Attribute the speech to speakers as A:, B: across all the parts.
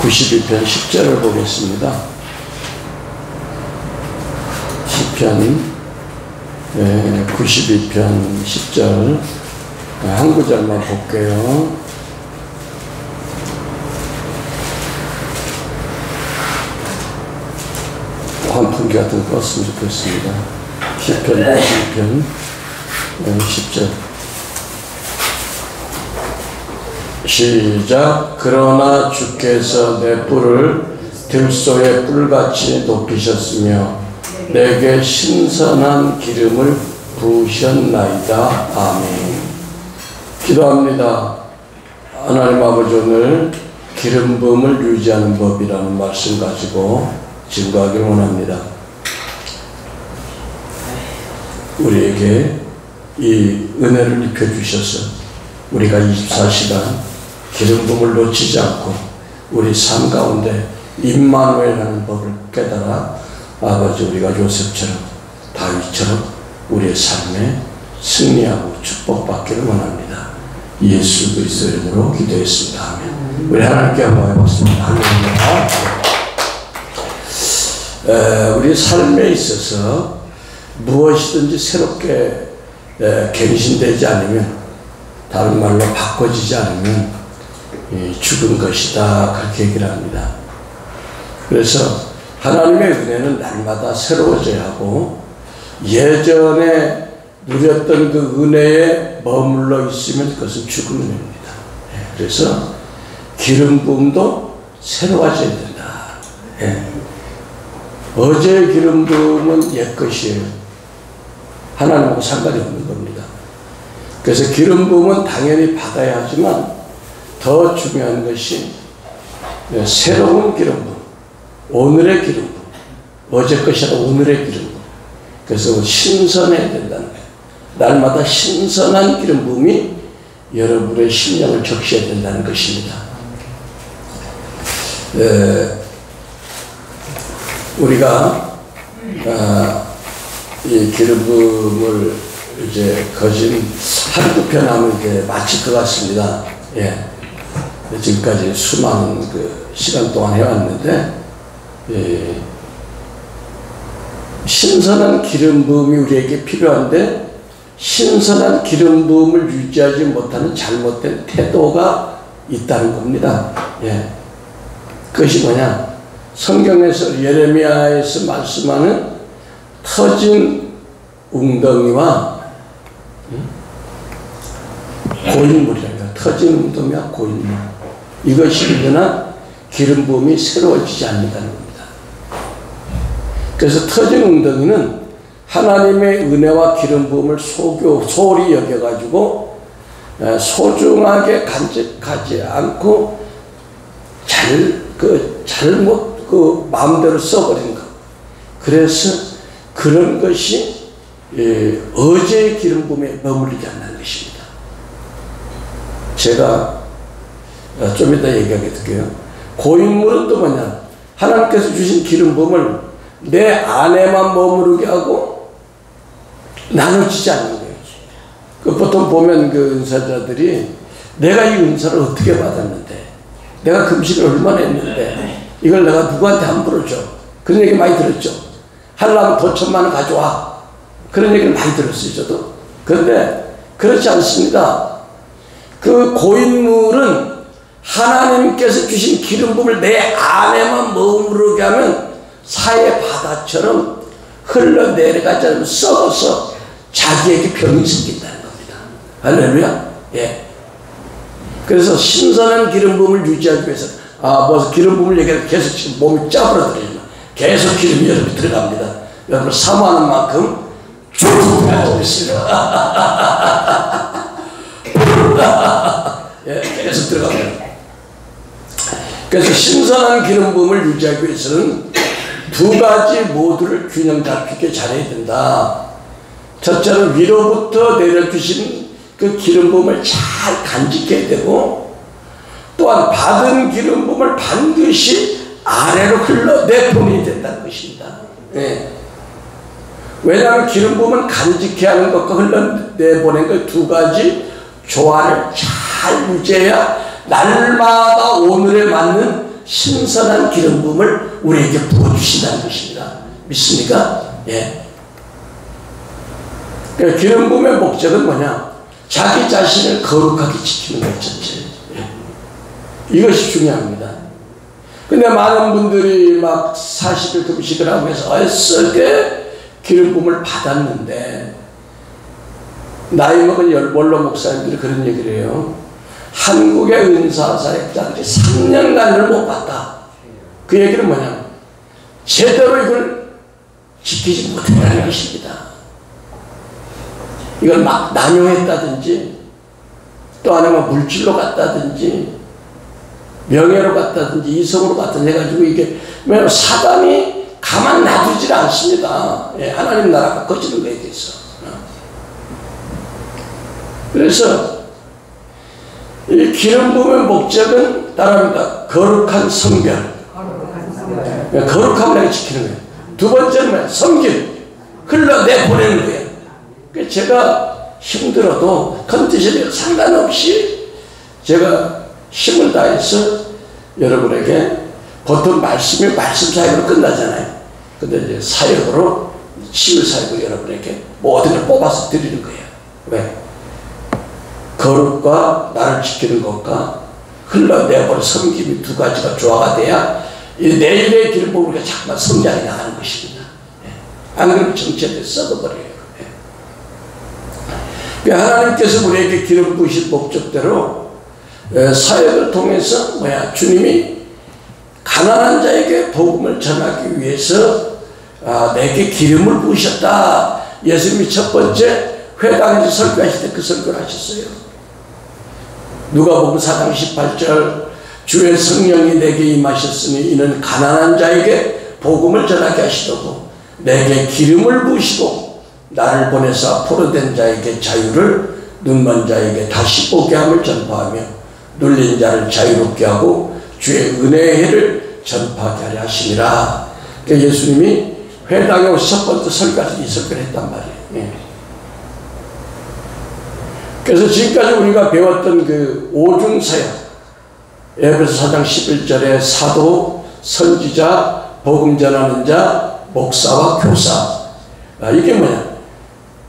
A: 92편 10절을 보겠습니다. 시편 92편 10절 한 구절만 볼게요. 환풍기 같은 거 껐으면 좋겠습니다. 시편 92편 10절 시작. 그러나 주께서 내 뿔을 들소의 뿔같이 높이셨으며 내게 신선한 기름을 부으셨나이다. 아멘. 기도합니다. 하나님 아버지, 오늘 기름 부음을 유지하는 법이라는 말씀 가지고 증거하기를 원합니다. 우리에게 이 은혜를 입혀주셔서 우리가 24시간 기름 부음을 놓치지 않고 우리 삶 가운데 임마누엘하는 법을 깨달아 아버지, 우리가 요셉처럼 다윗처럼 우리의 삶에 승리하고 축복받기를 원합니다. 예수 그리스도의 이름으로 기도했습니다. 아멘. 우리 하나님께 한번 해봤습니다. 할렐루야. 우리 삶에 있어서 무엇이든지 새롭게 갱신되지 않으면, 다른 말로 바꿔지지 않으면 죽은 것이다, 그렇게 얘기를 합니다. 그래서 하나님의 은혜는 날마다 새로워져야 하고, 예전에 누렸던 그 은혜에 머물러 있으면 그것은 죽은 은혜입니다. 그래서 기름 부음도 새로워져야 된다. 어제의 기름 부음은 옛것이에요. 하나님하고 상관이 없는 겁니다. 그래서 기름 부음은 당연히 받아야 하지만 더 중요한 것이 새로운 기름 부음, 오늘의 기름 부음, 어제 것이 아니라 오늘의 기름 부음. 그래서 신선해야 된다는 거예요. 날마다 신선한 기름 부음이 여러분의 심령을 적셔야 된다는 것입니다. 우리가 이 기름 부음을 이제 거진 한두 편 하면 이제 마칠 것 같습니다. 지금까지 수많은 그 시간 동안 해왔는데, 신선한 기름 부음이 우리에게 필요한데, 신선한 기름 부음을 유지하지 못하는 잘못된 태도가 있다는 겁니다. 그것이 뭐냐? 성경에서 예레미야에서 말씀하는 터진 웅덩이와 고인물이랄까, 터진 웅덩이와 고인물, 이것이 일어나 기름 부음이 새로워지지 않는다는 겁니다. 그래서 터진 웅덩이는 하나님의 은혜와 기름 부음을 소홀히 여겨가지고 소중하게 간직하지 않고 잘못 마음대로 써버린 것. 그래서 그런 것이 어제의 기름 부음에 머물리지 않는 것입니다. 제가 좀 이따 얘기하게 될게요. 고인물은 또 뭐냐? 하나님께서 주신 기름 부음을 내 안에만 머무르게 하고 나눠지지 않는 거예요. 보통 보면 그 은사자들이 내가 이 은사를 어떻게 받았는데, 내가 금식을 얼마나 했는데 이걸 내가 누구한테 함부로 줘, 그런 얘기 많이 들었죠. 하려면 돈 1,000만 원 가져와, 그런 얘기를 많이 들었어요, 저도. 그런데 그렇지 않습니다. 그 고인물은 하나님께서 주신 기름 부음을 내 안에만 머무르게 하면 사해 바다처럼 흘러내려가지 않으면 썩어서 자기에게 병이 생긴다는 겁니다. 할렐루야. 그래서 신선한 기름 부음을 유지하기 위해서, 벌써 기름 부음을 얘기하면 계속 지금 몸이 짜부러들어요. 계속 기름이 여러분 들어갑니다. 여러분 사모하는 만큼 쭉 들어가겠습니다. 계속 들어갑니다. 그래서 신선한 기름 부음을 유지하기 위해서는 두 가지 모두를 균형 잡히게 잘해야 된다. 첫째는 위로부터 내려주신 그 기름 부음을 잘 간직해야 되고, 또한 받은 기름 부음을 반드시 아래로 흘러내보내야 된다는 것입니다. 왜냐하면 기름 부음은 간직해야 하는 것과 흘러내보낸 것 두 가지 조화를 잘 유지해야 날마다 오늘에 맞는 신선한 기름 부음을 우리에게 부어주신다는 것입니다. 믿습니까? 예. 그러니까 기름 부음의 목적은 뭐냐? 자기 자신을 거룩하게 지키는 것 전체. 예. 이것이 중요합니다. 근데 많은 분들이 막 40일 금식을 하고 해서 애쓰게 기름 부음을 받았는데, 나이 먹은 원로 목사님들이 그런 얘기를 해요. 한국의 은사사역자들이 3년간을 못 봤다. 그 얘기는 뭐냐? 제대로 이걸 지키지 못했다는 것입니다. 이걸 막 남용했다든지, 또 아니면 물질로 갔다든지, 명예로 갔다든지, 이성으로 갔다든지 해가지고 이게, 왜냐하면 사단이 가만 놔두질 않습니다. 예, 하나님 나라가 거치는 거에 대해서. 그래서 이 기름 부음의 목적은 따라합니다. 거룩한 성별. 거룩함을 내가 지키는 거예요. 두 번째는 섬김. 흘러내보내는 거예요. 그러니까 제가 힘들어도 컨디션에 상관없이 제가 힘을 다해서 여러분에게, 보통 말씀이 말씀 사역으로 끝나잖아요. 근데 이제 사역으로, 치유 사역으로 여러분에게 모든 걸 뽑아서 드리는 거예요. 왜? 거룩과 나를 지키는 것과 흘러내버린 섬김이 두 가지가 조화가 돼야 내일의 기름 부음을 우리가 자꾸만 성장해 나가는 것입니다. 안 그러면 정체돼 썩어버려요. 하나님께서 우리에게 기름 부으신 목적대로 사역을 통해서 주님이 가난한 자에게 복음을 전하기 위해서 내게 기름을 부으셨다. 예수님이 첫 번째 회당에서 설교하실 때 그 설교를 하셨어요. 누가복음 4장 18절, 주의 성령이 내게 임하셨으니 이는 가난한 자에게 복음을 전하게 하시려고 내게 기름을 부으시고 나를 보내사 포로된 자에게 자유를, 눈먼 자에게 다시 보게 함을 전파하며 눌린 자를 자유롭게 하고 주의 은혜의 해를 전파하게 하려 하시니라. 그러니까 예수님이 회당에 오셔서 첫 번째 설교에서 이 설교를 했단 말이에요. 예. 그래서 지금까지 우리가 배웠던 그 오중사역, 에베소 4장 11절에 사도, 선지자, 복음 전하는 자, 목사와 교사. 이게 뭐냐?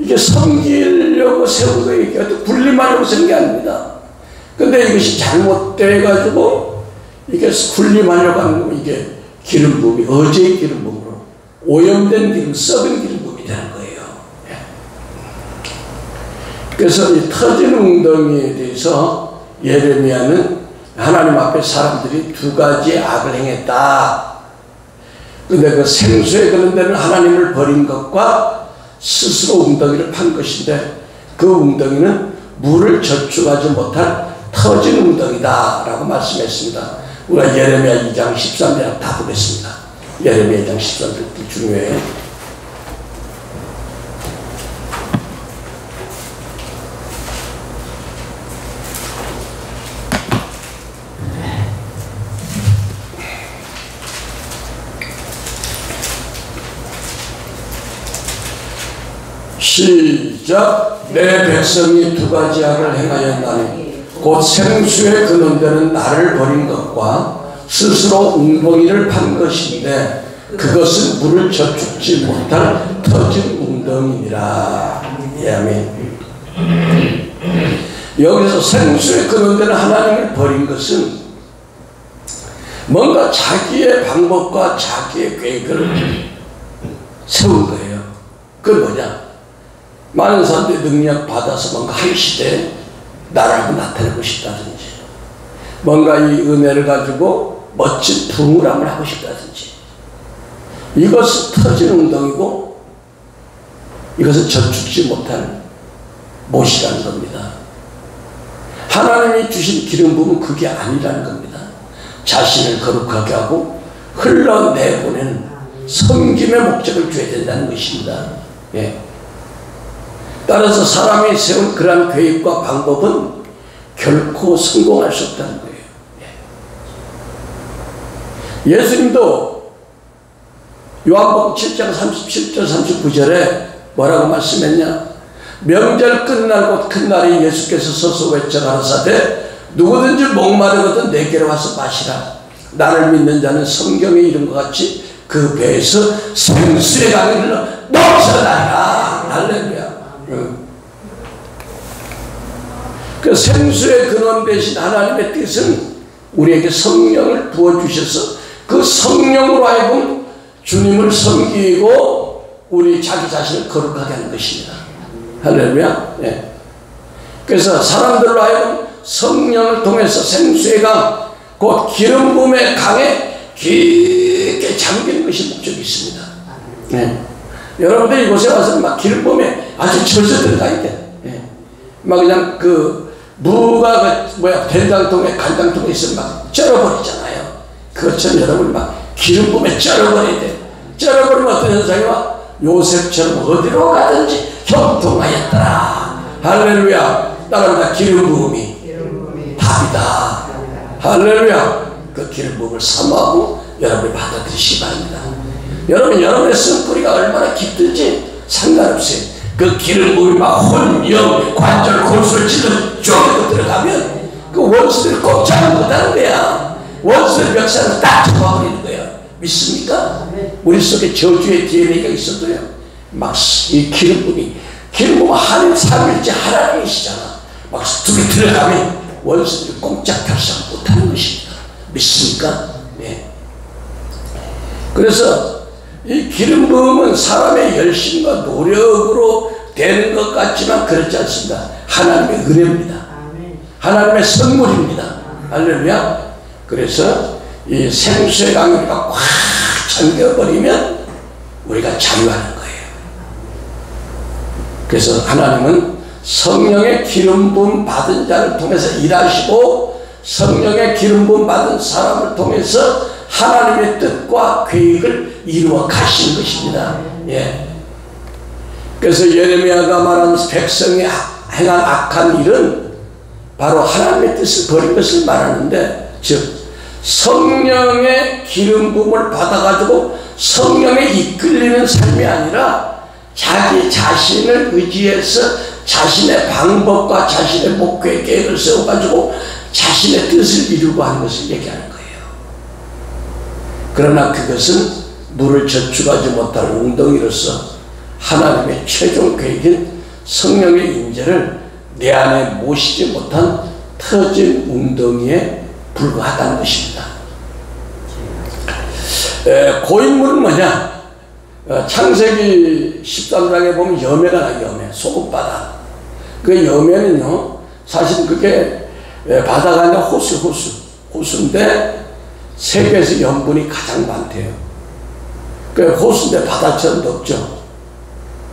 A: 이게 섬기려고 세운 거예요. 이게 군림하려고 세운 게 아닙니다. 근데 이것이 잘못돼가지고 이게 군림하려고 하는 거면 이게 기름 부음이 어제의 기름 부음으로 오염된 기름, 썩은 기름 부음이 되는 거예요. 그래서 이 터진 웅덩이에 대해서 예레미야는 하나님 앞에 사람들이 두 가지의 악을 행했다. 근데 그 생수에 그런 데는 하나님을 버린 것과 스스로 웅덩이를 판 것인데, 그 웅덩이는 물을 저축하지 못한 터진 웅덩이다 라고 말씀했습니다. 우리가 예레미야 2장 13절 다 보겠습니다. 예레미야 2장 13절 중요해요. 시작. 내 백성이 두 가지 악을 행하였나니 곧 생수에 근원되는 나를 버린 것과 스스로 웅덩이를 판 것인데 그것은 물을 저축지 못할 터진 웅덩이니라. 아멘. 여기서 생수에 근원되는 하나님을 버린 것은 뭔가 자기의 방법과 자기의 계획을 세운 거예요. 그건 뭐냐? 많은 사람들이 능력 받아서 뭔가 한 시대에 나라고 나타내고 싶다든지, 뭔가 이 은혜를 가지고 멋진 부흥을 하고 싶다든지, 이것은 터진 웅덩이고 이것은 저축지 못할 못이라는 겁니다. 하나님이 주신 기름 부음은 그게 아니라는 겁니다. 자신을 거룩하게 하고 흘러내보내는 섬김의 목적을 줘야 된다는 것입니다. 예. 따라서 사람이 세운 그러한 계획과 방법은 결코 성공할 수 없다는 거예요. 예수님도 요한복음 7장 37절 39절에 뭐라고 말씀했냐? 명절 끝날 곧 큰 날이 예수께서 서서 외쳐 가라사대 누구든지 목마르거든 내게로 와서 마시라. 나를 믿는 자는 성경에 이른 것 같이 그 배에서 생수의 강이 흘러 넘쳐나라. 할렐루야. 그 생수의 근원 대신 하나님의 뜻은 우리에게 성령을 부어주셔서 그 성령으로 하여금 주님을 섬기고 우리 자기 자신을 거룩하게 하는 것입니다. 할렐루야. 예. 그래서 사람들로 하여금 성령을 통해서 생수의 강, 곧 기름 부음의 강에 깊게 잠기는 것이 목적이 있습니다. 예. 여러분들 이곳에 와서 막 기름 부음에 아주 젖어 들어가 있대. 예. 막 그냥 무가 된장통에 간장통에 있으면 막 쩔어버리잖아요. 그것처럼 여러분 막 기름 부음에 쩔어버려야 돼. 쩔어버리면 어떤 현상이 와? 요셉처럼 어디로 가든지 형통하였더라. 할렐루야. 따라합니다. 기름 부음이 답이다. 할렐루야. 그 기름 부음을 사모하고 여러분이 받아들이시기 바랍니다. 여러분, 여러분의 쓴뿌리가 얼마나 깊든지 상관없어요. 그 기름 부음이 막 혼, 영, 관절, 골수를 찔러 쪼개고 들어가면 그 원수들을 꼼짝 못하는 거야. 원수의 멱살을 딱 잡아버리는 거야. 믿습니까? 우리 속에 저주의 DNA가 있어도요, 막 이 기름 부음은 하나님 삼일째 하나님이시잖아. 막 둘이 들어가면 원수들이 꼼짝달싹 못하는 것입니다. 믿습니까? 네. 그래서 이 기름 부음은 사람의 열심과 노력으로 되는 것 같지만 그렇지 않습니다. 하나님의 은혜입니다. 하나님의 선물입니다. 할렐루야. 그래서 이 생수의 강우리가 꽉 잠겨버리면 우리가 자유하는 거예요. 그래서 하나님은 성령의 기름 부음 받은 자를 통해서 일하시고 성령의 기름 부음 받은 사람을 통해서 하나님의 뜻과 계획을 이루어 가시는 것입니다. 예. 그래서 예레미야가 말하는 백성이 행한 악한 일은 바로 하나님의 뜻을 버린 것을 말하는데, 즉 성령의 기름 부음을 받아가지고 성령에 이끌리는 삶이 아니라 자기 자신을 의지해서 자신의 방법과 자신의 목표의 계획을 세워가지고 자신의 뜻을 이루고 하는 것을 얘기하는 거예요. 그러나 그것은 물을 저축하지 못할 웅덩이로서 하나님의 최종 계획인 성령의 인재를 내 안에 모시지 못한 터진 웅덩이에 불과하다는 것입니다. 고인물은 뭐냐? 창세기 13장에 보면 여매가 나요. 여매, 소금바다. 그 여매는요, 사실 그게 바다가 아니라 호수인데 세계에서 염분이 가장 많대요. 그 호수인데 바다처럼 덥죠.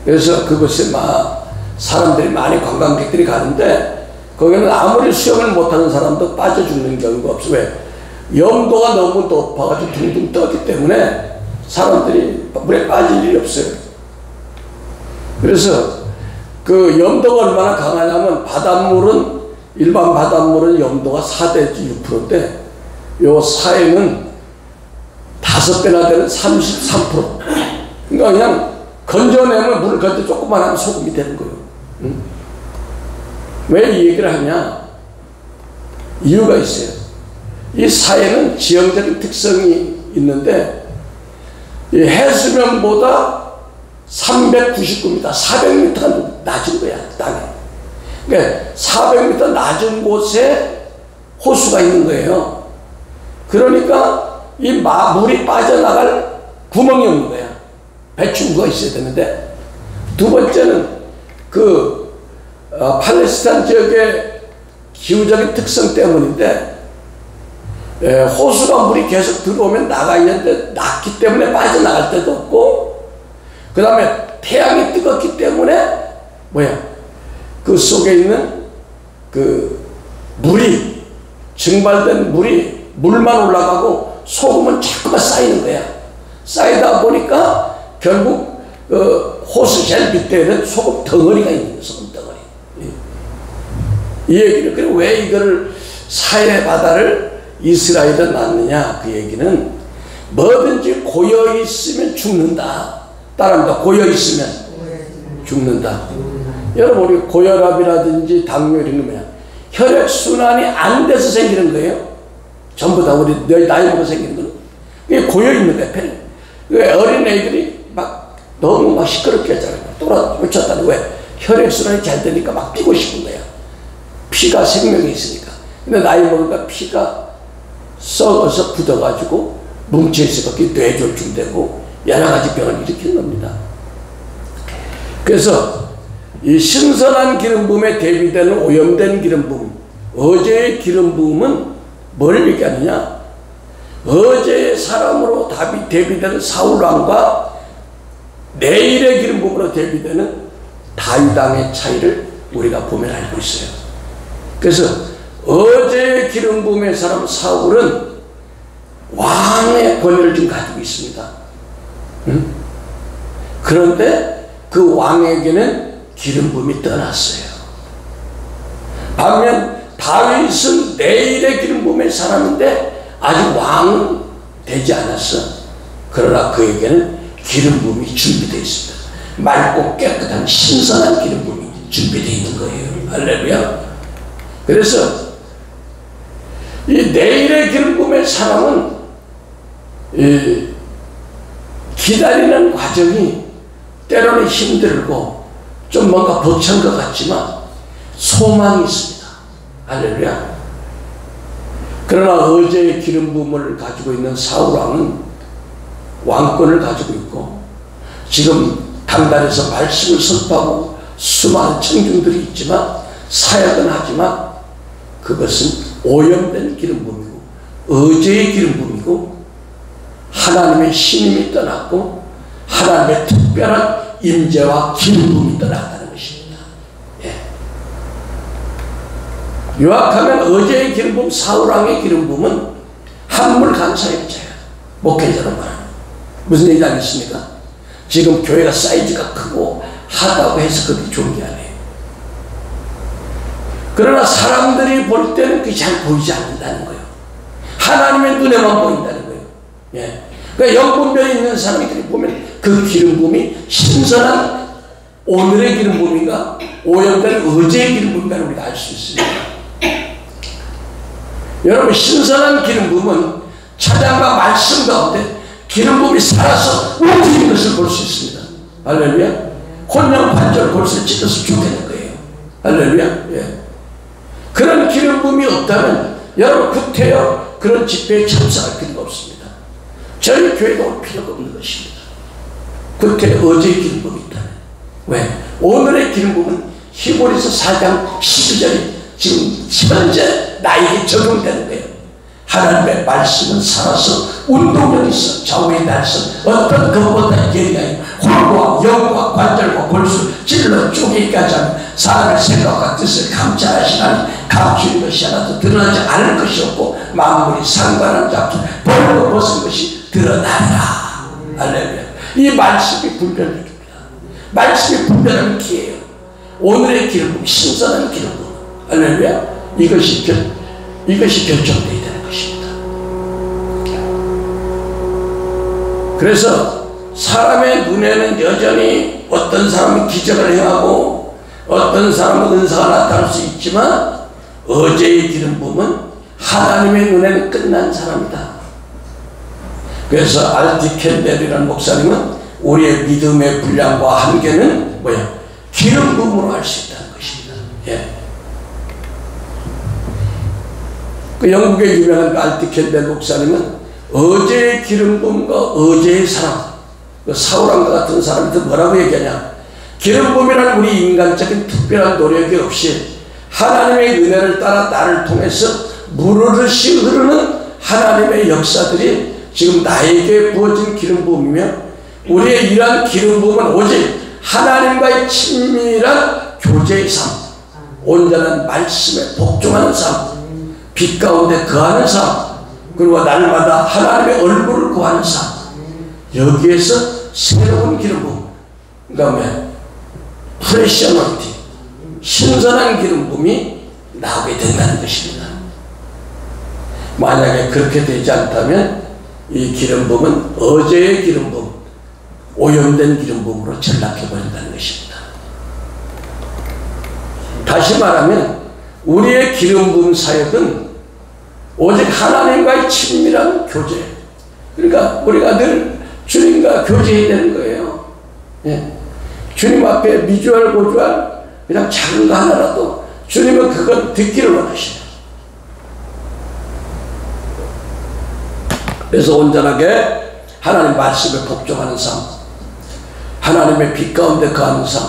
A: 그래서 그곳에 막 사람들이 많이 관광객들이 가는데 거기는 아무리 수영을 못하는 사람도 빠져 죽는 경우가 없어요. 왜? 염도가 너무 높아가지고 둥둥 떠기 때문에 사람들이 물에 빠질 일이 없어요. 그래서 그 염도가 얼마나 강하냐면 바닷물은, 일반 바닷물은 염도가 4대지 6%인데 요 사행은 5배나 되는 33%. 그러니까 그냥 건져내면 물을 건져 조금만 하면 소금이 되는 거예요. 응? 왜 이 얘기를 하냐? 이유가 있어요. 이 사행은 지형적인 특성이 있는데 이 해수면보다 399m, 400m가 낮은 거야, 땅에. 그러니까 400m 낮은 곳에 호수가 있는 거예요. 그러니까 이 물이 빠져나갈 구멍이 없는 거야. 배출구가 있어야 되는데, 두 번째는 팔레스타인 지역의 기후적인 특성 때문인데, 호수가 물이 계속 들어오면 나가 있는데 낮기 때문에 빠져나갈 데도 없고, 그 다음에 태양이 뜨겁기 때문에 그 속에 있는 물이, 증발된 물만 올라가고 소금은 자꾸만 쌓이는 거야. 쌓이다 보니까 결국 호수 제일 밑에는 소금 덩어리가 있는 거야. 소금 덩어리. 이 얘기를, 그리고 왜 이거를 사해 바다를 이스라엘에 놨느냐, 그 얘기는 뭐든지 고여 있으면 죽는다. 따라합니다. 고여 있으면 죽는다. 여러분, 우리 고혈압이라든지 당뇨 이런 거 뭐냐? 혈액순환이 안 돼서 생기는 거예요. 전부 다 우리 나이 먹어 생기는 거는. 그게 고여있는 거야. 어린애들이 막 너무 막 시끄럽게 하잖아요. 쫓았다니. 왜? 혈액순환이 잘 되니까 막 뛰고 싶은 거야. 피가 생명이 있으니까. 근데 나이 먹으니까 피가 썩어서 굳어가지고 뭉쳐있으니까 그게 뇌졸중 되고 여러 가지 병을 일으키는 겁니다. 그래서 이 신선한 기름 부음에 대비되는 오염된 기름 부음, 어제의 기름 부음은 뭘 얘기하느냐? 어제의 사람으로 대비되는 사울왕과 내일의 기름 부음으로 대비되는 다윗 왕의 차이를 우리가 보면 알고 있어요. 그래서 어제의 기름 부음의 사람 사울은 왕의 권위를 좀 가지고 있습니다. 응? 그런데 그 왕에게는 기름 부음이 떠났어요. 반면 다윗은 내일의 기름 부음의 사람인데 아직 왕은 되지 않았어. 그러나 그에게는 기름 부음이 준비되어 있습니다. 맑고 깨끗한 신선한 기름 부음이 준비되어 있는 거예요. 할렐루야. 그래서 이 내일의 기름 부음의 사람은 기다리는 과정이 때로는 힘들고 좀 뭔가 벅찬 것 같지만 소망이 있습니다. 할렐루야. 그러나 어제의 기름 부음을 가지고 있는 사울왕은 왕권을 가지고 있고 지금 당단에서 말씀을 선포하고 수많은 청중들이 있지만 사역은 하지만 그것은 오염된 기름 부음이고 어제의 기름 부음이고 하나님의 신임이 떠났고 하나님의 특별한 임재와 기름 부음이 떠났다는 것입니다. 예. 요약하면 어제의 기름 부음, 사울왕의 기름 부음은 한물 간사역자예요. 목회자로 말하는. 무슨 얘기 아니겠습니까? 지금 교회가 사이즈가 크고 하다고 해서 그게 좋은 게 아니에요. 그러나 사람들이 볼 때는 그게 잘 보이지 않는다는 거예요. 하나님의 눈에만 보인다는 거예요. 예. 그러니까 영분별이 있는 사람들이 보면 그 기름 부음이 신선한 오늘의 기름 부음인가 오염된 어제의 기름 부음인가를 우리가 알 수 있습니다. 여러분 신선한 기름 부음은 찬양과 말씀 가운데 기름 부음이 살아서 움직이는 것을 볼 수 있습니다. 할렐루야. 혼령 관절 골수를 찢어서 죽겠는 거예요. 할렐루야. 예. 그런 기름 부음이 없다면 여러분 구태여 그런 집회에 참석할 필요가 없습니다. 저희 교회도 올 필요가 없는 것입니다. 그때 어제의 기름 부음이 있다. 왜? 오늘의 기름 부음은 히브리서 4장 12절이 지금 현재 나에게 적용되는 거예요. 하나님의 말씀은 살아서 운동력이 있어. 좌우의 날선 어떤 것보다 예리하여 홀과 영과 관절과 골수 찔러 쪼개기까지 하는 사람의 생각과 뜻을 감찰하시는 감추는 것이 하나도 드러나지 않을 것이 없고 만물이 상관한 작품 벌고 벗은 것이 드러나리라. 할렐루야. 이 말씀이 분별력입니다. 말씀이 분별하는 기회예요. 오늘의 기름 부음, 신선한 기름 부음. 할렐루야. 이것이 결정되어야 되는 것입니다. 그래서 사람의 눈에는 여전히 어떤 사람은 기적을 행하고 어떤 사람은 은사가 나타날 수 있지만 어제의 기름 부음은 하나님의 눈에는 끝난 사람이다. 그래서 알티 캔델이라는 목사님은 우리의 믿음의 분량과 한계는 뭐야? 기름 부음으로 알 수 있다는 것입니다. 예. 그 영국의 유명한 알티 캔델 목사님은 어제의 기름 부음과 어제의 사랑, 그 사울왕과 같은 사람한테 뭐라고 얘기하냐? 기름 부음이라는 우리 인간적인 특별한 노력이 없이 하나님의 은혜를 따라 나를 통해서 물으르시 흐르는 하나님의 역사들이 지금 나에게 부어진 기름 부음이며 우리의 이러한 기름 부음은 오직 하나님과의 친밀한 교제의 삶, 온전한 말씀에 복종하는 삶, 빛 가운데 거하는 삶, 그리고 날마다 하나님의 얼굴을 구하는 삶, 여기에서 새로운 기름 부음, 그러니까 프레시 어너티, 신선한 기름 부음이 나오게 된다는 것입니다. 만약에 그렇게 되지 않다면 이 기름 부음은 어제의 기름 부음, 오염된 기름 부음으로 전락해버린다는 것입니다. 다시 말하면 우리의 기름 부음 사역은 오직 하나님과의 친밀한 교제. 그러니까 우리가 늘 주님과 교제해야 되는 거예요. 예. 주님 앞에 미주알 고주알 그냥 작은 거 하나라도 주님은 그걸 듣기를 원하시죠. 그래서 온전하게 하나님 말씀에 복종하는 삶, 하나님의 빛 가운데 거하는 삶,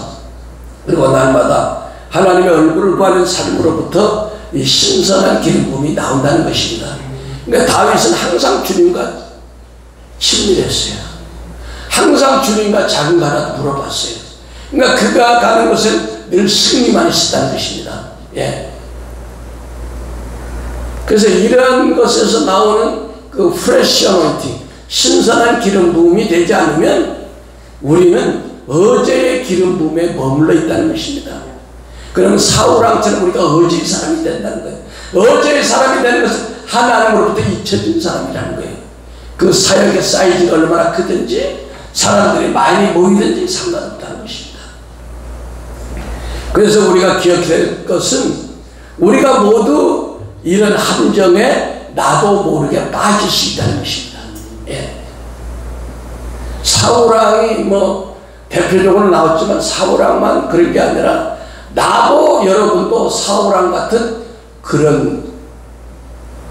A: 그리고 날마다 하나님의 얼굴을 구하는 삶으로부터 이 신선한 기름 부음이 나온다는 것입니다. 그러니까 다윗은 항상 주님과 친밀했어요. 항상 주님과 작은 거 하나 물어봤어요. 그러니까 그가 가는 곳은 늘 승리만 있었다는 것입니다. 예. 그래서 이런 것에서 나오는 그 프레시 어노인팅, 신선한 기름 부음이 되지 않으면 우리는 어제의 기름 부음에 머물러 있다는 것입니다. 그러면 사울왕처럼 우리가 어제의 사람이 된다는 거예요. 어제의 사람이 되는 것은 하나님으로부터 잊혀진 사람이라는 거예요. 그 사역의 사이즈가 얼마나 크든지 사람들이 많이 모이든지 상관없다는 것입니다. 그래서 우리가 기억해야 될 것은 우리가 모두 이런 함정에 나도 모르게 빠질 수 있다는 것입니다. 예. 사울왕이 뭐 대표적으로 나왔지만 사울왕만 그런 게 아니라 나도 여러분도 사울왕 같은 그런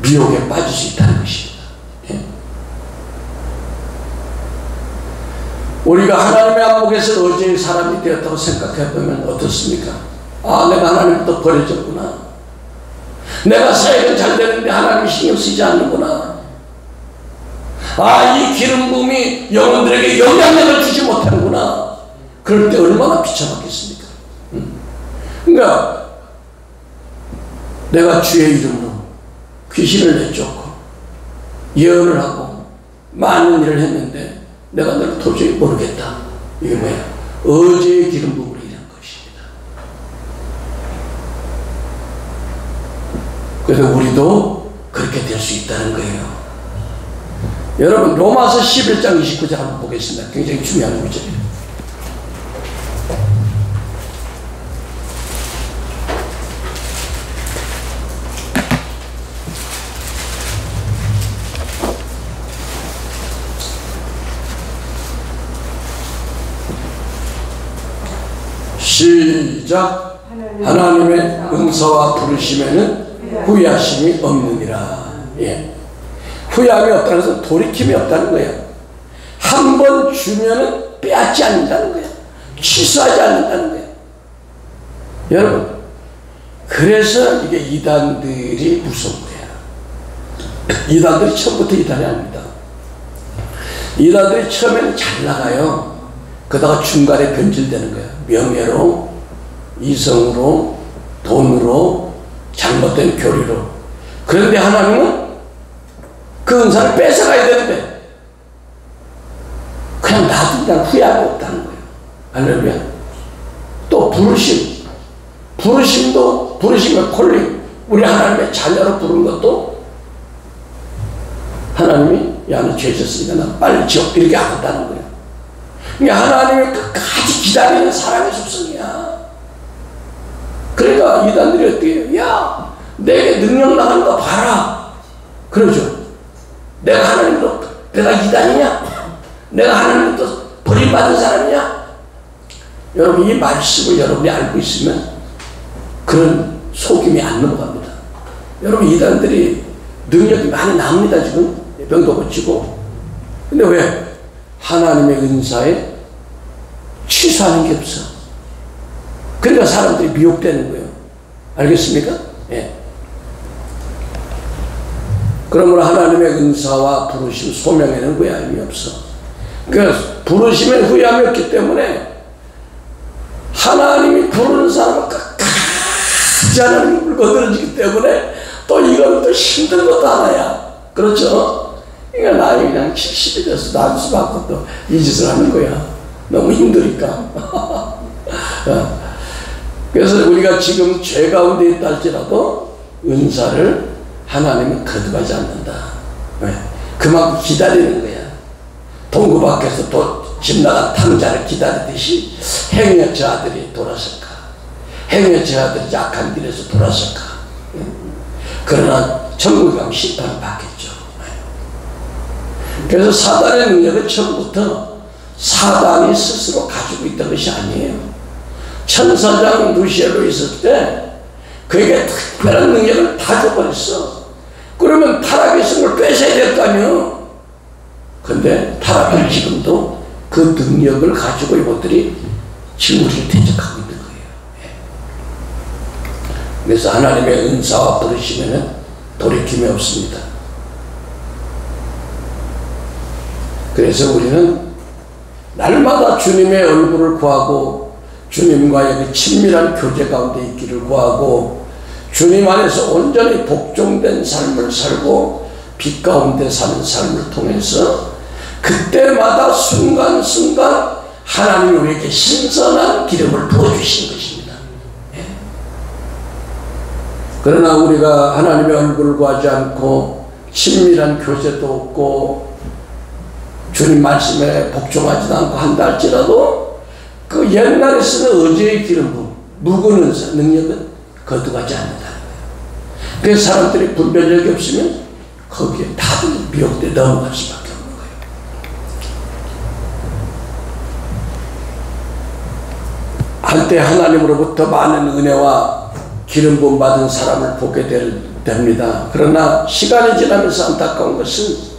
A: 미혹에 빠질 수 있다는 것입니다. 예. 우리가 하나님의 안목에서 어제의 사람이 되었다고 생각해보면 어떻습니까? 아, 내가 하나님부터 버려졌구나. 내가 사역은 잘 되는데 하나님이 신경 쓰지 않는구나. 아, 이 기름 부음이 영혼들에게 영향력을 주지 못하는구나. 그럴 때 얼마나 비참하겠습니까? 그러니까 내가 주의 이름으로 귀신을 내쫓고 예언을 하고 많은 일을 했는데 내가 너를 도저히 모르겠다. 이게 뭐야? 어제의 기름 부음으로 인한 것입니다. 그래서 우리도 그렇게 될 수 있다는 거예요. 여러분 로마서 11장 29절 한번 보겠습니다. 굉장히 중요한 구절이에요. 시작. 하나님의 은사와 부르심에는 후회하심이 없느니라. 예. 후회함이 없다는 것은 돌이킴이 없다는 거예요. 한 번 주면은 빼앗지 않는다는 거예요. 취소하지 않는다는 거예요. 여러분, 그래서 이게 이단들이 무서운 거예요. 이단들이 처음부터 이단이 아닙니다. 이단들이 처음에는 잘 나가요. 그러다가 중간에 변질되는 거예요. 명예로, 이성으로, 돈으로, 잘못된 교리로. 그런데 하나님은 그 은사를 뺏어가야 되는데 그냥 놔둔다는 후회가 없다는 거예요. 할렐루야. 또 부르심, 부르심도 부르심의 콜링, 우리 하나님의 자녀로 부른 것도 하나님이 야, 너 죄 졌으니까 나 빨리 지옥 이렇게 안 한다는 거예요. 그러니까 하나님이 끝까지 기다리는 사랑의 속성이야. 그러니까 이단들이 어떻게 해요? 야, 내게 능력 나가는 거 봐라. 그러죠. 내가 하나님으로, 내가 이단이냐? 내가 하나님으로부터 버림받은 사람이냐? 여러분, 이 말씀을 여러분이 알고 있으면 그런 속임이 안 넘어갑니다. 여러분, 이단들이 능력이 많이 납니다. 지금 병도 고치고. 근데 왜? 하나님의 은사에 취소하는 게 없어. 그러니까 사람들이 미혹되는 거예요. 알겠습니까? 예. 그러므로 하나님의 은사와 부르심, 소명에는 후회함이 없어. 그러니까 부르심에 후회함이 없기 때문에 하나님이 부르는 사람은 끝까지 하나님이 물거들어지기 때문에 또 이건 또 힘든 것도 하나야. 그렇죠? 그러니까 나이 그냥 70이 돼서 난수 받고 또 이 짓을 하는 거야. 너무 힘드니까. 그래서 우리가 지금 죄 가운데 있다 할지라도 은사를 하나님은 거듭하지 않는다. 왜? 그만큼 기다리는 거야. 동구 밖에서 또 집 나간 탕자를 기다리듯이 행여 저 아들이 돌아설까? 행여 저 아들이 약한 길에서 돌아설까? 그러나 천국에 가면 심판을 받겠죠. 그래서 사단의 능력은 처음부터 사단이 스스로 가지고 있던 것이 아니에요. 천사장 루시엘로 있을 때 그에게 특별한 능력을 다 줘버렸어. 그러면 타락의 성을 뺏어야 될 거 아니에요. 근데 타락은 지금도 그 능력을 가지고 이것들이 지금 우리를 대적하고 있는 거예요. 그래서 하나님의 은사와 부르시면은 돌이킴이 없습니다. 그래서 우리는 날마다 주님의 얼굴을 구하고 주님과의 그 친밀한 교제 가운데 있기를 구하고 주님 안에서 온전히 복종된 삶을 살고 빛 가운데 사는 삶을 통해서 그때마다 순간순간 하나님이 우리에게 신선한 기름을 부어주시는 것입니다. 그러나 우리가 하나님의 얼굴을 구하지 않고 친밀한 교제도 없고 주님 말씀에 복종하지도 않고 한다 할지라도 그 옛날에 쓰는 어제의 기름 부음, 묵은 능력은 거두가지 않는다는 거예요. 그래서 사람들이 분별력이 없으면 거기에 다들 미혹돼 넘어갈 수밖에 없는 거예요. 한때 하나님으로부터 많은 은혜와 기름 부음 받은 사람을 보게 됩니다. 그러나 시간이 지나면서 안타까운 것은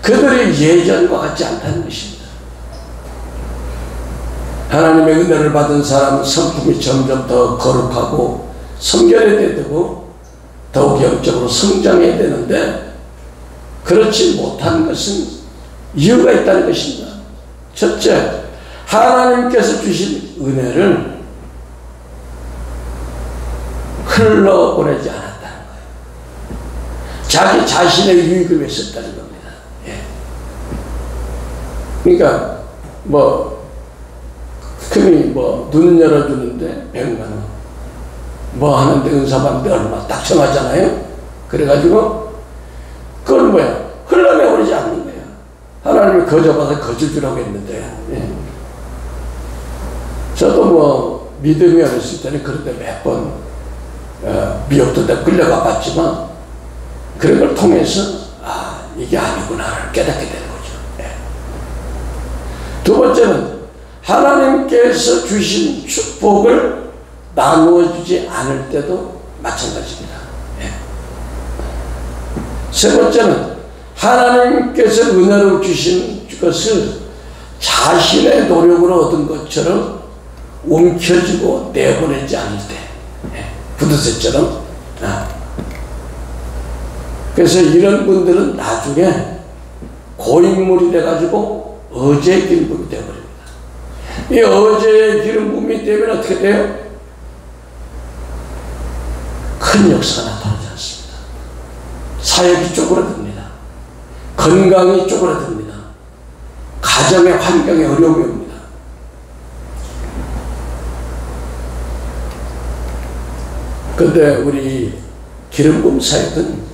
A: 그들이 예전과 같지 않다는 것입니다. 하나님의 은혜를 받은 사람은 성품이 점점 더 거룩하고 성결해야 되고 더욱 영적으로 성장해야 되는데 그렇지 못한 것은 이유가 있다는 것입니다. 첫째, 하나님께서 주신 은혜를 흘러보내지 않았다는 거예요. 자기 자신의 유익을 위해 썼다는 겁니다. 그러니까 금이 눈 열어주는데 100만 원, 하는데 은사 받는데 얼마 딱 정하잖아요. 그래가지고 그걸 흘러내버리지 않는 거예요. 하나님이 거저봐서 거저 주라고 했는데 저도 믿음이 어렸을 때는 그런데 몇 번 미혹도 되고 끌려가 봤지만 그런 걸 통해서 이게 아니구나를 깨닫게 되는 거죠. 두 번째는 하나님께서 주신 축복을 나누어 주지 않을 때도 마찬가지입니다. 세 번째는 하나님께서 은혜로 주신 것을 자신의 노력으로 얻은 것처럼 움켜쥐고 내보내지 않을 때, 부드새처럼. 그래서 이런 분들은 나중에 고인물이 돼가지고 어제의 기름 부음이 되어버립니다. 이 어제의 기름 부음이 되면 어떻게 돼요? 큰 역사가 나타나지 않습니다. 사역이 쪼그라듭니다. 건강이 쪼그라듭니다. 가정의 환경에 어려움이 옵니다. 그런데 우리 기름 부음 사역은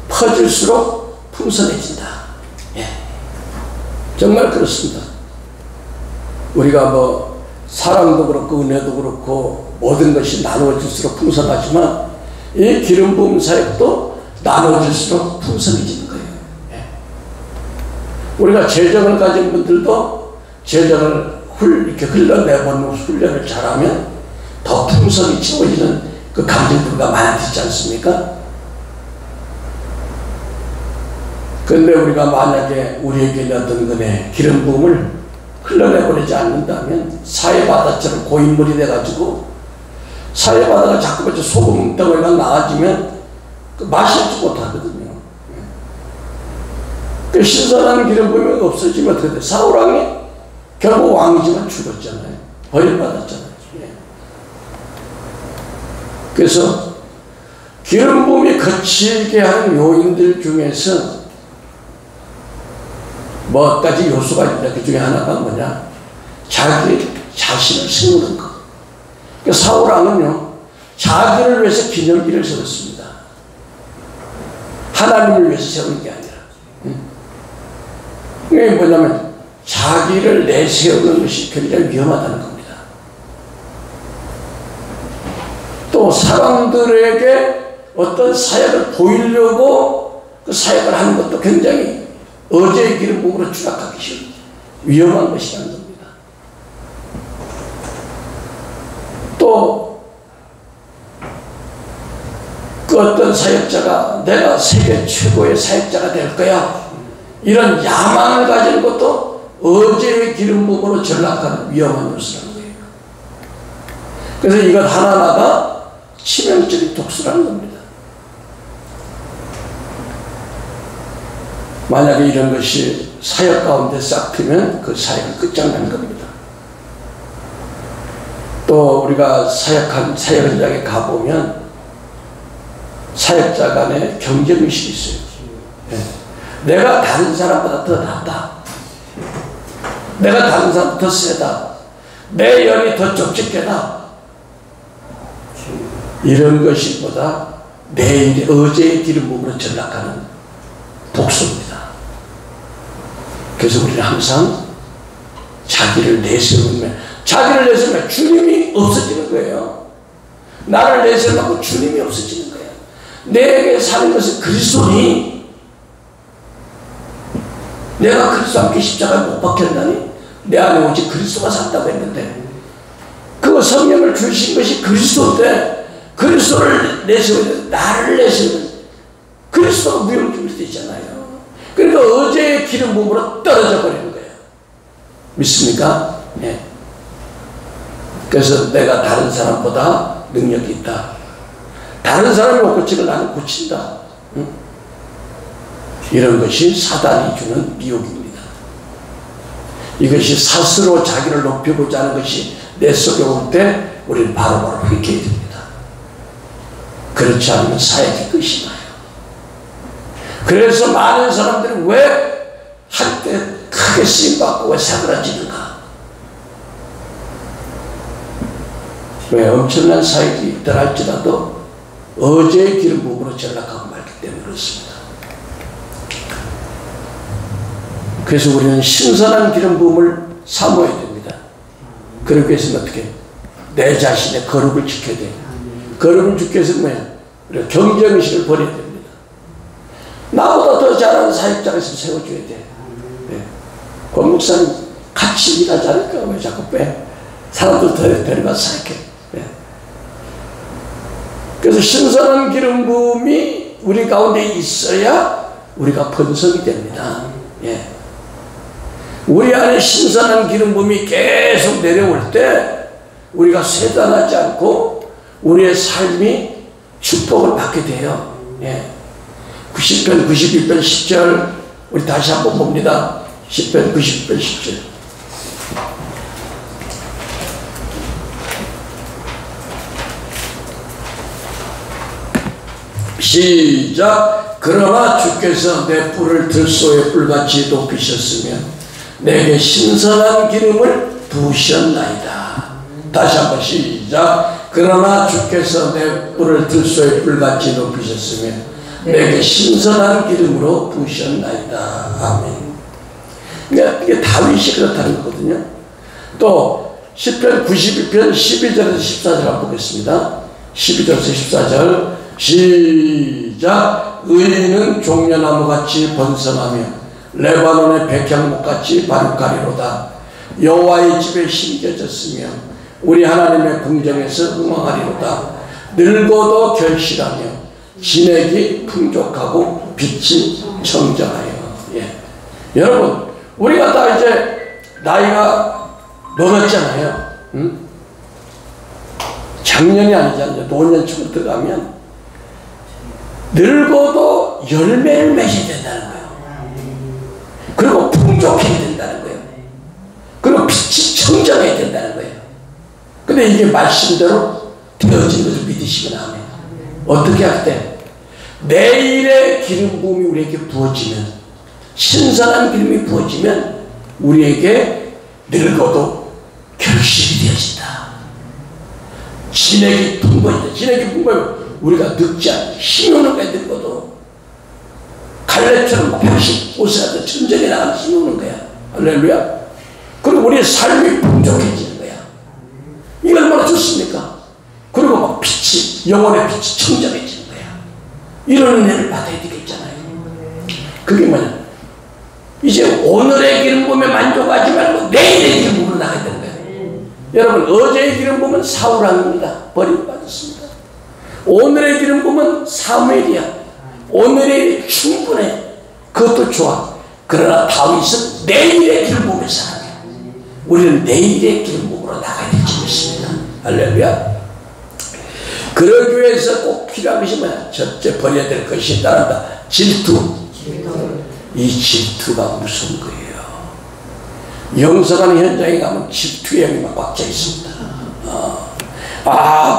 A: 퍼질수록 풍성해진다. 정말 그렇습니다. 우리가 사랑도 그렇고 은혜도 그렇고 모든 것이 나누어질수록 풍성하지만 이 기름 부음 사역도 나누어질수록 풍성해지는 거예요. 우리가 재정을 가진 분들도 재정을 이렇게 흘러내보는 훈련을 잘하면 더 풍성히 채워지는 그 감정들과 많아지지 않습니까? 그런데 우리가 만약에 우리에게 어떤 은혜, 기름 부음을 흘러내보내지 않는다면 사회바다처럼 고인물이 돼가지고 사회바다가 자꾸 소금 덩어리가 나아지면 마시지 못하거든요. 그 신선한 기름 부음이 없어지면 어떻게 돼? 사울왕이 결국 왕이지만 죽었잖아요. 버림받았잖아요. 그래서 기름 부음이 거칠게 하는 요인들 중에서 몇 가지 요소가 있는데 그 중에 하나가 뭐냐? 자기 자신을 세우는 것. 그러니까 사울왕은요, 자기를 위해서 기념기를 세웠습니다. 하나님을 위해서 세우는 게 아니라. 이게 뭐냐면 자기를 내세우는 것이 굉장히 위험하다는 겁니다. 또 사람들에게 어떤 사역을 보이려고 그 사역을 하는 것도 굉장히 어제의 기름 부음으로 추락하기 쉬운 위험한 것이라는 겁니다. 또 그 어떤 사역자가 내가 세계 최고의 사역자가 될 거야, 이런 야망을 가지는 것도 어제의 기름 부음으로 전락하는 위험한 요소라는 거예요. 그래서 이것 하나하나가 치명적인 독수라는 겁니다. 만약에 이런 것이 사역 가운데 싹 트면 그 사역은 끝장난 겁니다. 또 우리가 사역 현장에 가보면 사역자 간에 경쟁의식이 있어요. 내가 다른 사람보다 더 낫다, 내가 다른 사람보다 더 세다, 내 연이 더 촉촉하다, 이런 것보다 내일의 어제의 기름 부음으로 전락하는 독소입니다. 그래서 우리는 항상 자기를 내세우면 주님이 없어지는 거예요. 나를 내세우고 주님이 없어지는 거예요. 내게 사는 것은 그리스도니, 내가 그리스도 함께 십자가에 못 박혔나니 내 안에 오직 그리스도가 산다고 했는데, 그 성령을 주신 것이 그리스도인데 그리스도를 내세우는, 나를 내세우는 그리스도가 무용을 죽을 수 있잖아요. 그러니까 어제의 기름 부음으로 떨어져 버리는 거예요. 믿습니까? 네. 그래서 내가 다른 사람보다 능력이 있다, 다른 사람이 못 고치고 나는 고친다, 응? 이런 것이 사단이 주는 미혹입니다. 이것이 스스로 자기를 높이고자 하는 것이 내 속에 올 때 우리는 바로바로 회개해야 됩니다. 그렇지 않으면 사역이 끝이 나요. 그래서 많은 사람들이 왜 한때 크게 쓰임받고 왜 사그라지는가? 왜 엄청난 사역이 있다 할지라도 어제의 기름 부음으로 전락하고 말기 때문에 그렇습니다. 그래서 우리는 신선한 기름 부음을 사모해야 됩니다. 그러기 위해서는 어떻게? 내 자신의 거룩을 지켜야 돼요. 거룩을 지키기 위해서는 뭐예요? 우리가 경쟁의식을 버려야 됩니다. 나보다 더 잘하는 사역자가 있으면 세워줘야 돼. 네. 권 목사님 같이 일하지 않을까? 왜 자꾸 빼? 사람들 데려가서 사역해. 네. 그래서 신선한 기름 부음이 우리 가운데 있어야 우리가 번성이 됩니다. 예. 우리 안에 신선한 기름 부음이 계속 내려올 때 우리가 쇠단하지 않고 우리의 삶이 축복을 받게 돼요. 예. 90편 91편 10절 우리 다시 한번 봅니다. 10편 91편 10절. 시작. 그러나 주께서 내 뿔을 들소의 뿔같이 높이셨으며 내게 신선한 기름을 부으셨나이다. 다시 한번 시작. 그러나 주께서 내 뿔을 들소의 뿔같이 높이셨으며 내게 신선한 기름으로 부으셨나이다. 아멘. 그러니까 이게 다윗이 그렇다는 거거든요. 또 10편 92편 12절에서 14절 한번 보겠습니다. 12절에서 14절 시작. 의인은 종려나무같이 번성하며 레바논의 백향목같이 바룩하리로다. 여호와의 집에 심겨졌으며 우리 하나님의 궁정에서 응황하리로다. 늙어도 결실하며 진액이 풍족하고 빛이 청정하여. 예. 여러분 우리가 다 이제 나이가 먹었잖아요. 응? 작년이 아니잖아요. 노년층으로 들어가면 늙어도 열매를 맺어야 된다는 거예요. 그리고 풍족해야 된다는 거예요. 그리고 빛이 청정해야 된다는 거예요. 근데 이게 말씀대로 되어진 것을 믿으시면 아멘. 어떻게 할 때? 내일의 기름 부음이 우리에게 부어지면, 신선한 기름이 부어지면 우리에게 늙어도 결실이 되어진다. 진액이 풍부해진다. 진액이 풍부하면 우리가 늙지 않고 힘이 오는 거야. 늙어도 갈렙처럼 115세라도 천정에 나가면 힘이 오는 거야. 할렐루야. 그리고 우리의 삶이 풍족해지는 거야. 이게 얼마나 좋습니까? 그리고 막 빛이, 영혼의 빛이 청정해지는 거야. 이런 은혜를 받아야 되겠잖아요. 그게 뭐냐, 이제 오늘의 기름 부음에 만족하지 말고 내일의 기름 부음으로 나가야 되는 거예요. 여러분, 어제의 기름 부음은 사울왕입니다. 버림받았습니다. 오늘의 기름 부음은 사무엘이야. 오늘의 충분해. 그것도 좋아. 그러나 다윗은 내일의 기름 부음에 살아요. 우리는 내일의 기름 부음으로 나가야 될지 믿습니다. 할렐루야. 그러기 위해서 꼭 필요한 것이 뭐야? 첫째 버려야 될 것이 따른다. 질투. 이 질투가 무슨 거예요? 영성하는 현장에 가면 질투의 영이 꽉 차 있습니다.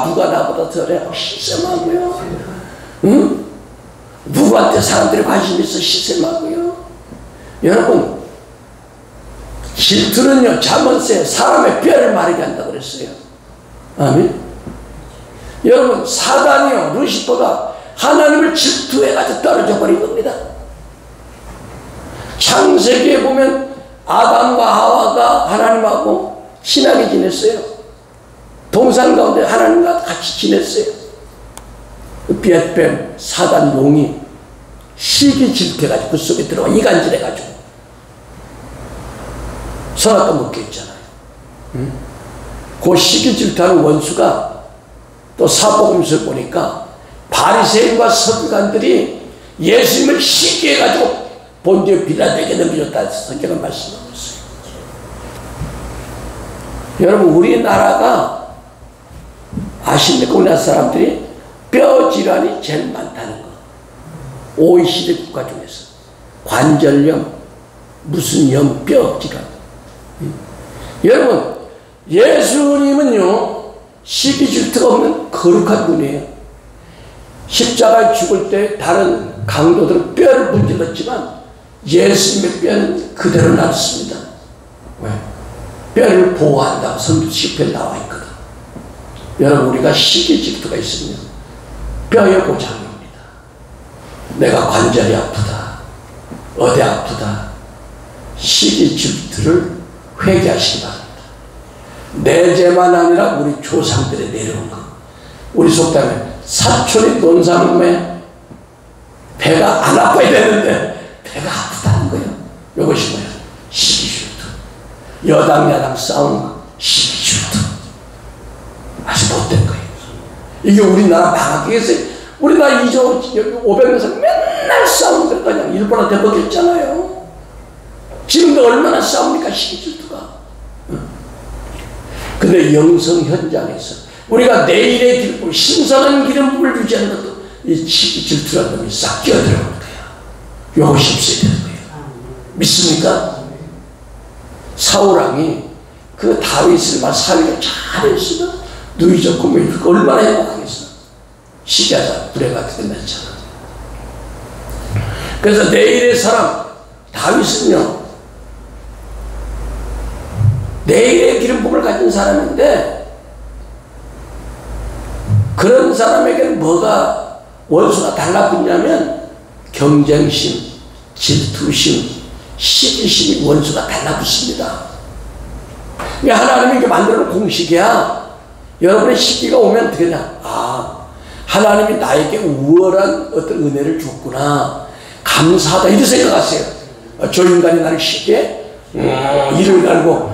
A: 누가 나보다 덜해? 시샘하고요. 응? 누구한테 사람들이 관심 있어? 시샘하고요. 여러분, 질투는요, 잠언서에 사람의 뼈를 마르게 한다고 그랬어요. 아멘. 여러분, 사단이요, 루시퍼가 하나님을 질투해가지고 떨어져 버린 겁니다. 창세기에 보면 아담과 하와가 하나님하고 친하게 지냈어요. 동산 가운데 하나님과 같이 지냈어요. 벳뱀 사단 용이 시기 질투해가지고 그 속에 들어와 이간질해가지고 선악과 먹게 했잖아요. 응? 그 시기 질투하는 원수가 또 사복음서를 보니까 바리새인과 서기관들이 예수님을 시기해가지고 본디오 빌라도에게 넘겨줬다 성경을 말씀하고 있어요. 여러분, 우리나라가 아십니까? 우리나라 사람들이 뼈 질환이 제일 많다는 거. OECD 국가 중에서 관절염, 무슨 염, 뼈 질환. 여러분, 예수님은요, 시기 질투가 없는 거룩한 분이에요. 십자가에 죽을 때 다른 강도들은 뼈를 문질렀지만 예수님의 뼈는 그대로 놨습니다. 왜? 뼈를 보호한다고 선두 시편에 나와 있거든. 여러분, 우리가 시기 질투가 있으면 뼈의 고장이 옵니다. 내가 관절이 아프다, 어디 아프다. 시기 질투를 회개하시기 바랍니다. 내 죄만 아니라 우리 조상들의 내려온 것. 우리 속담에 사촌이 돈 삼으면 배가 안 아파야 되는데 배가 아프다는 거예요. 이것이 뭐야? 시기질투. 여당 싸우는 거. 시기질투. 아주 못된 거예요. 이게 우리나라 망하기 위해서 우리나라 2조 500명에서 맨날 싸우는 거 그냥 일본한테 먹였잖아요. 지금도 얼마나 싸웁니까? 시기질투가. 근데 영성 현장에서 우리가 내일의 기름, 신선한 기름을 유지하는 것도 이 시기질투라는 놈이 싹 끼어들어오는 거야. 이것이 없어야 되는 거예요. 믿습니까? 사울왕이 그 다윗을 막 살기를 잘했으면 누이 좋고 뭐 이렇게 얼마나 행복하겠어. 시기하자 불행하게 된다잖아. 그래서 내일의 사람 다윗은요, 내일의 기름 부음을 가진 사람인데 그런 사람에게는 뭐가 원수가 달라붙냐면 경쟁심, 질투심, 시기심이 원수가 달라붙습니다. 하나님이 이렇게 만들어 놓은 공식이야. 여러분의 시기가 오면 어떻게 되냐? 하나님이 나에게 우월한 어떤 은혜를 줬구나, 감사하다, 이렇게 생각하세요. 저 인간이 나를 시기해? 이를 갈고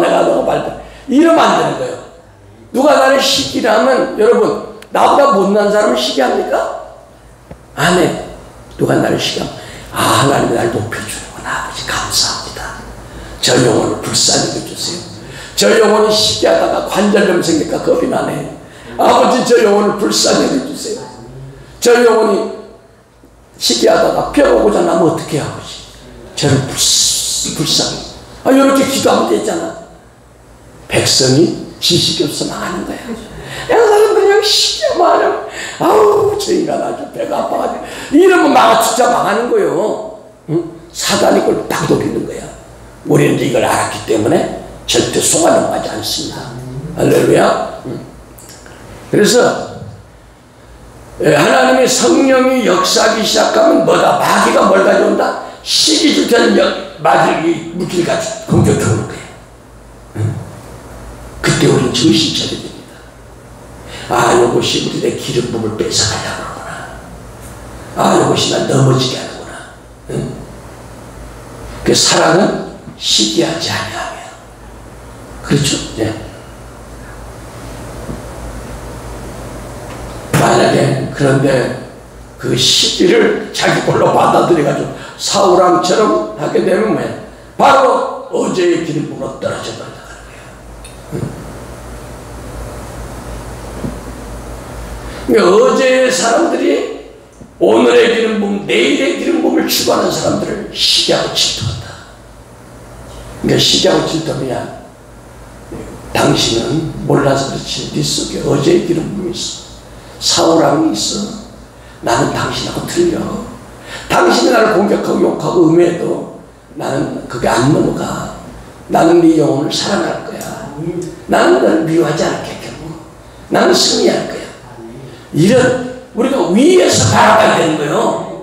A: 내가 너가 말다, 이러면 안 되는 거예요. 누가 나를 시기라면, 여러분, 나보다 못난 사람을 시기합니까? 안 해. 누가 나를 시기하면 하나님이 나를 높여주는구나, 아버지 감사합니다. 저 영혼을 불쌍히 여겨주세요. 저 영혼이 시기하다가 관절염 생기니까 겁이 나네. 아버지, 저 영혼을 불쌍히 여겨주세요. 저 영혼이 시기하다가 뼈가 고장나면 어떻게 해, 아버지? 저를 불쌍히. 이렇게 기도하면 되잖아. 백성이 지식이 없어 망하는 거야. 사람들이 그냥 시기만 하면, 저 인간 아주 배가 아파가지고 이러면 진짜 망하는 거예요. 응? 사단이 그걸 딱 노리는 거야. 우리는 이제 이걸 알았기 때문에 절대 속아 넘어가지 않습니다. 할렐루야. 그래서 하나님의 성령이 역사하기 시작하면 뭐다? 마귀가 뭘 가져온다? 시기질투하는 마귀의 무기를 가지고 공격해 오는 거예요. 그때 우리는 정신 차려야 됩니다. 이것이 우리 내 기름 부음을 뺏어가려고 하구나. 이것이 날 넘어지게 하는구나. 응? 그 사랑은 시기하지 아니하며. 그렇죠? 네. 만약에 그런데 그 시기를 자기 걸로 받아들여가지고 사울왕처럼 하게 되면 뭐야? 바로 어제의 기름 부음으로 떨어져 버린다는 거예요. 그러니까 어제의 사람들이 오늘의 기름 부음, 내일의 기름 부음을 추구하는 사람들을 시기하고 질투한다. 그러니까 시기하고 질투하면 당신은 몰라서 그렇지 네 속에 어제의 기름 부음이 있어. 사울왕이 있어. 나는 당신하고 틀려. 당신이 나를 공격하고 욕하고 음해도 나는 그게 안 넘어가. 나는 네 영혼을 사랑할 거야. 나는 너를 미워하지 않을게. 결국 나는 승리할 거야. 이런 우리가 위에서 바라봐야 되는 거예요.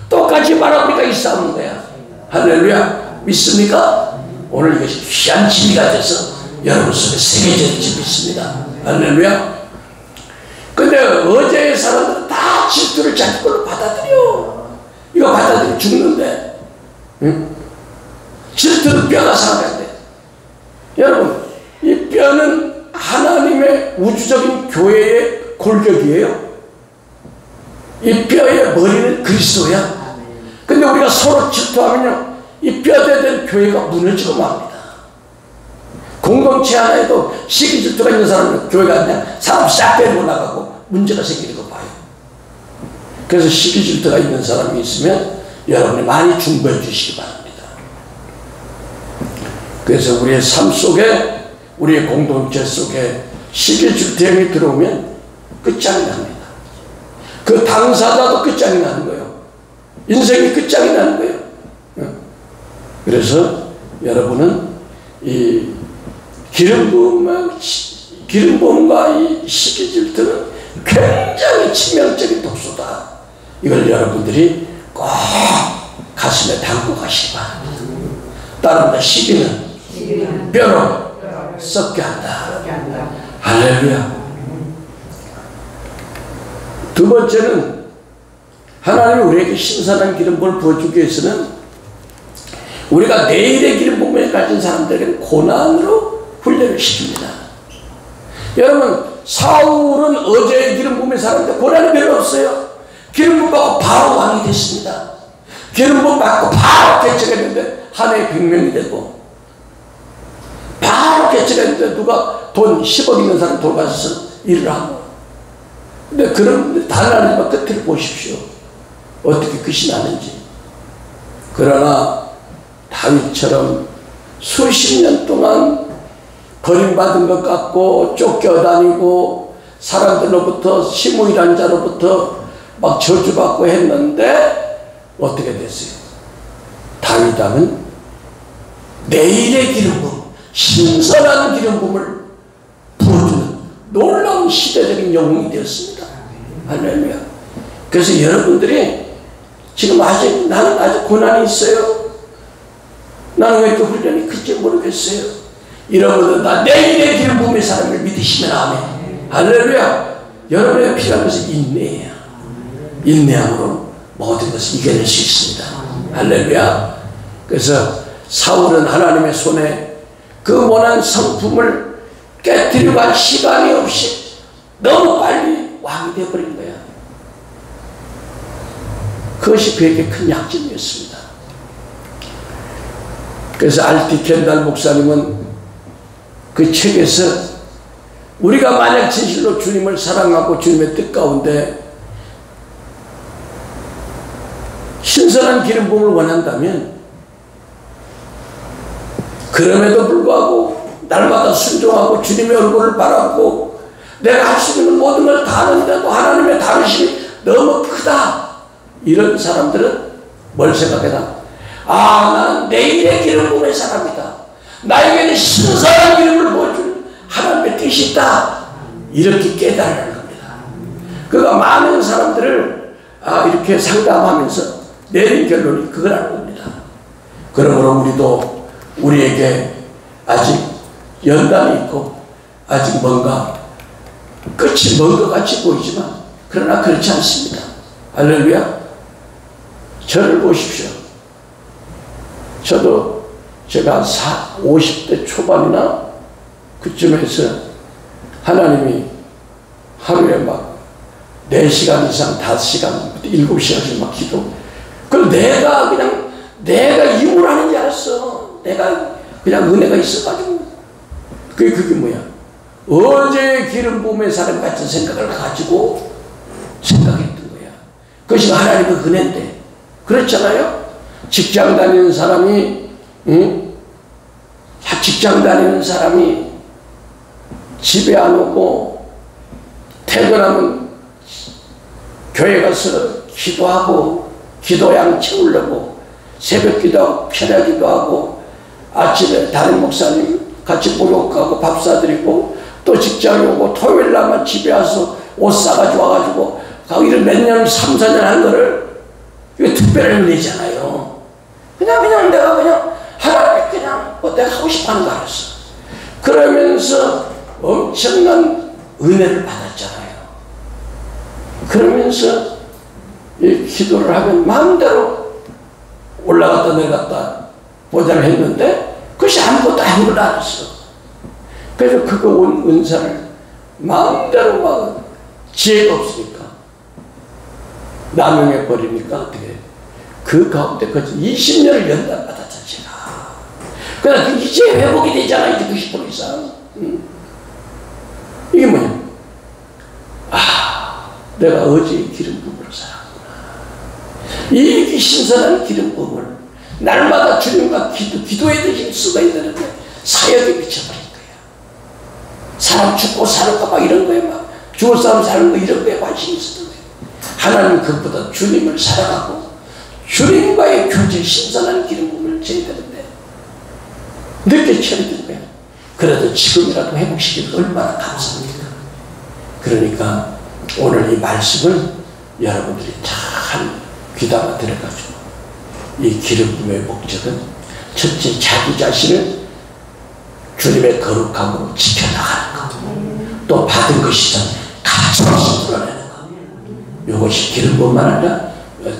A: 똑같이 바라보니까 이 싸우는 거야. 할렐루야. 믿습니까? 오늘 이것이 귀한 진리가 돼서 여러분 속에 새겨질지 믿습니다. 할렐루야. 근데 어제의 사람들은 다 질투를 자기 걸로 받아들여. 이거 받아들여 죽는데. 응? 질투는 뼈가 상해야 돼. 여러분, 이 뼈는 하나님의 우주적인 교회의 골격이에요. 이 뼈의 머리는 그리스도야. 근데 우리가 서로 질투하면요, 이 뼈대된 교회가 무너지고 맙니다. 공동체 하나에도 시기 질투가 있는 사람은 교회가 그냥 사람 싹 데리고 나가고 문제가 생기는 거 봐요. 그래서 시기 질투가 있는 사람이 있으면 여러분이 많이 중보해 주시기 바랍니다. 그래서 우리의 삶 속에, 우리의 공동체 속에 시기 질투형이 들어오면 끝장이 납니다. 그 당사자도 끝장이 나는 거예요. 인생이 끝장이 나는 거예요. 그래서 여러분은 이 기름 부음과 이 시기 질투는 굉장히 치명적인 독소다. 이걸 여러분들이 꼭 가슴에 담고 가시기 바랍니다. 따릅니다. 시기는 뼈로 썩게 한다. 할렐루야. 두 번째는 하나님이 우리에게 신선한 기름 부음을 부어주기 위해서는 우리가 내일의 기름 부음을 가진 사람들에게는 고난으로 훈련을 시킵니다. 여러분, 사울은 어제의 기름 부음의 사람인데 고난이 별로 없어요. 기름 부음 받고 바로 왕이 됐습니다. 기름 부음 받고 바로 개척했는데 한 해에 100명이 되고, 바로 개척했는데 누가 돈 10억 있는 사람 돌아가서 일을 하고. 근데 그런 하나님의 끝을 보십시오. 어떻게 끝이 나는지. 그러나 다윗처럼 수십 년 동안 버림받은 것 같고 쫓겨다니고 사람들로부터 시무일한 자로부터 막 저주받고 했는데 어떻게 됐어요? 다윗왕은 내일의 기름 부음, 신선한 기름 부음을 부어주는 놀라운 시대적인 영웅이 되었습니다. 할렐루야. 그래서 여러분들이 지금 나는 아직 고난이 있어요. 나는 왜 이렇게 훈련이 큰지 모르겠어요. 여러분들 나 내일의 기름 부음의 사람을 믿으시면 아멘. 할렐루야. 여러분에게 필요한 것은 인내예요. 인내함으로 모든 것을 이겨낼 수 있습니다. 할렐루야. 그래서 사울은 하나님의 손에 그 모난 성품을 깨뜨리고 할 시간이 없이 너무 빨리 왕이 되어버린 거야. 그것이 그에게 큰 약점이었습니다. 그래서 알티 켄달 목사님은 그 책에서 우리가 만약 진실로 주님을 사랑하고 주님의 뜻 가운데 신선한 기름 부음을 원한다면, 그럼에도 불구하고 날마다 순종하고 주님의 얼굴을 바라보고 내가 할 수 있는 모든 걸 다 하는데도 하나님의 다루심이 너무 크다. 이런 사람들은 뭘 생각해라? 나는 내일의 기름 부음의 사람이다. 나에게는 신선한 기름을 보여주는 하나님의 뜻이 있다. 이렇게 깨달으는 겁니다. 그가 많은 사람들을 이렇게 상담하면서 내린 결론이 그거라는 겁니다. 그러므로 우리도 우리에게 아직 연단이 있고 아직 뭔가 끝이 먼 것 같이 보이지만 그러나 그렇지 않습니다. 할렐루야. 저를 보십시오. 저도 제가 50대 초반이나 그쯤에서 하나님이 하루에 막 4시간 이상 5시간 7시간씩 막 기도. 그걸 내가 힘을 하는 줄 알았어. 내가 그냥 은혜가 있어가지고. 그게 뭐야? 어제 기름 부음의 사람 같은 생각을 가지고 생각했던 거야. 그것이 하나님의 은혜인데. 그렇잖아요? 직장 다니는 사람이, 직장 다니는 사람이 집에 안 오고 퇴근하면 교회 가서 기도하고 기도양 채우려고 새벽 기도하고 편야 기도하고 아침에 다른 목사님 같이 목욕하고 밥 사드리고 또 직장에 오고 토요일 날만 집에 와서 옷 사가지고 와가지고 이런 몇 년, 3, 4년 한 거를 이거 특별한 은혜잖아요. 그냥 내가 하나님께 그냥 내가 하고 싶어 하는 거 알았어. 그러면서 엄청난 은혜를 받았잖아요. 그러면서 이 기도를 하면 마음대로 올라갔다 내려갔다 보좌를 했는데 그것이 아무것도 아닌 걸 알았어. 그래서 그거 온 은사를 마음대로 막 지혜가 없으니까 남용해 버리니까 어떻게 그 가운데 거쳐 20년을 연단받았잖아 제가. 그러나 이제 회복이 되잖아. 이제 90% 이상. 이게 뭐냐? 내가 어제 기름 부음으로 살았구나. 이 신선한 기름 부음을 날마다 주님과 기도해야 되지 수가 있는데 사역에 미쳐버린 거야. 사람 죽고 사는 거 막 이런 거에 막 죽을 사람 사는 거 이런 거에 관심이 있었던 거야. 하나님 그것보다 주님을 사랑하고 주님과의 교제 신선한 기름 부음을 줘야 되는데 늦게 처리된 거야. 그래도 지금이라도 회복시키면 얼마나 감사합니까. 그러니까 오늘 이 말씀을 여러분들이 잘 귀담아 들어가지고 이 기름 부음의 목적은 첫째 자기 자신을 주님의 거룩함으로 지켜나가는 것, 또 받은 것이든 가치없이 풀어내는 것. 이것이 기름 부음만 아니라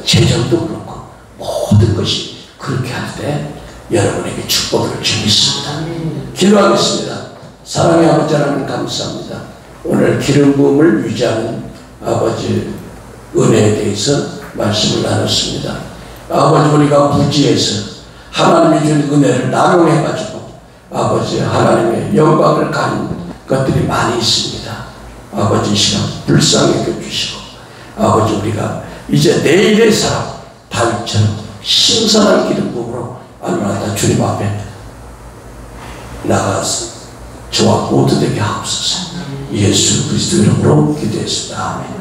A: 재정도 그렇고 모든 것이 그렇게 할 때 여러분에게 축복을 주겠습니다. 기도하겠습니다. 사랑의 아버지 하나님 감사합니다. 오늘 기름 부음을 유지하는 아버지 은혜에 대해서 말씀을 나눴습니다. 아버지 우리가 부지해서 하나님이 준 은혜를 남용해가지고 아버지 하나님의 영광을 가는 것들이 많이 있습니다. 아버지 이 시간 불쌍히 여겨주시고 아버지 우리가 이제 내일의 사람 다윗처럼 신선한 기름 부음으로 알마다 주님 앞에 나가서 저와 모두 되게 하옵소서. 예수 그리스도 이름으로 기도했습니다. 아멘.